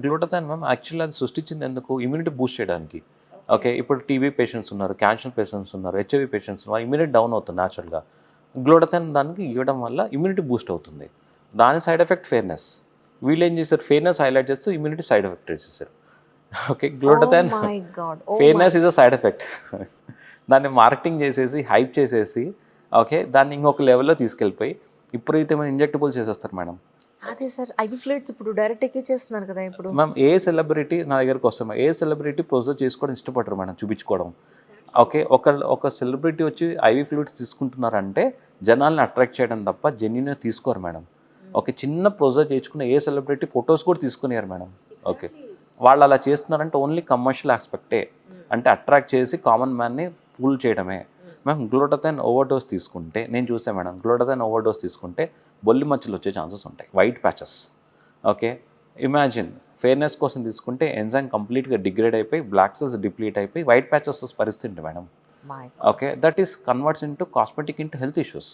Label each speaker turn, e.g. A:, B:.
A: Glutathione ma'am actually అది సృష్టించింది ఎందుకు? ఇమ్యూనిటీ బూస్ట్ చేయడానికి. ఓకే. ఇప్పుడు టీబీ పేషెంట్స్ ఉన్నారు, క్యాన్సర్ పేషెంట్స్ ఉన్నారు, హెచ్ఐవి పేషెంట్స్ ఉన్నారు, ఇమ్యూనిటీ డౌన్ అవుతుంది న్యాచురల్గా. గ్లూటథైన్ దానికి ఇవ్వడం వల్ల ఇమ్యూనిటీ బూస్ట్ అవుతుంది. దాని సైడ్ ఎఫెక్ట్ ఫెయిర్నెస్. వీళ్ళు ఏం చేశారు, ఫెయిర్నెస్ హైలైట్ చేస్తూ ఇమ్యూనిటీ సైడ్ ఎఫెక్ట్ చేసేసారు. Okay. Glutathione
B: my god, oh
A: fairness is a side effect. దాన్ని మార్కెటింగ్ చేసేసి హైప్ చేసేసి ఓకే దాన్ని ఇంకొక లెవెల్లో తీసుకెళ్ళిపోయి విపరీతమైన ఇంజెక్టబుల్స్ చేసేస్తారు మేడం.
B: అదే సార్, ఐవి ఫ్లూయిడ్స్ ఇప్పుడు డైరెక్ట్ ఎక్కిచ్చేస్తున్నారు కదా ఇప్పుడు.
A: మ్యామ్ ఏ సెలబ్రిటీ నా దగ్గరకు వస్తాం, ఏ సెలబ్రిటీ ప్రొసెస్ చేసుకోవడం ఇష్టపడరు మేడం, చూపించుకోవడం. ఓకే. ఒక సెలబ్రిటీ వచ్చి ఐవి ఫ్లూయిడ్స్ తీసుకుంటున్నారంటే జనాల్ని అట్రాక్ట్ చేయడం తప్ప జెన్యున్గా తీసుకోరు మేడం. ఓకే. చిన్న ప్రొసెస్ చేయించుకున్న ఏ సెలబ్రిటీ ఫొటోస్ కూడా తీసుకునేయారు మేడం. ఓకే. వాళ్ళు అలా చేస్తున్నారంటే ఓన్లీ కమర్షియల్ ఆస్పెక్టే, అంటే అట్రాక్ట్ చేసి కామన్ మ్యాన్ని ఫూల్ చేయడమే. మేము గ్లూటథైన్ ఓవర్డోస్ తీసుకుంటే నేను చూసాను మేడం, గ్లూటథైన్ ఓవర్డోస్ తీసుకుంటే బొల్లి మచ్చలు వచ్చే ఛాన్సెస్ ఉంటాయి, white patches. Okay. Imagine fairness కోసం తీసుకుంటే ఎంజైమ్ కంప్లీట్గా డిగ్రేడ్ అయిపోయి బ్లాక్ సెల్స్ డిప్లీట్ అయిపోయి వైట్ ప్యాచెస్ పరిస్థితి ఉంటుంది madam.
B: My
A: okay. That is converts into cosmetic into health issues.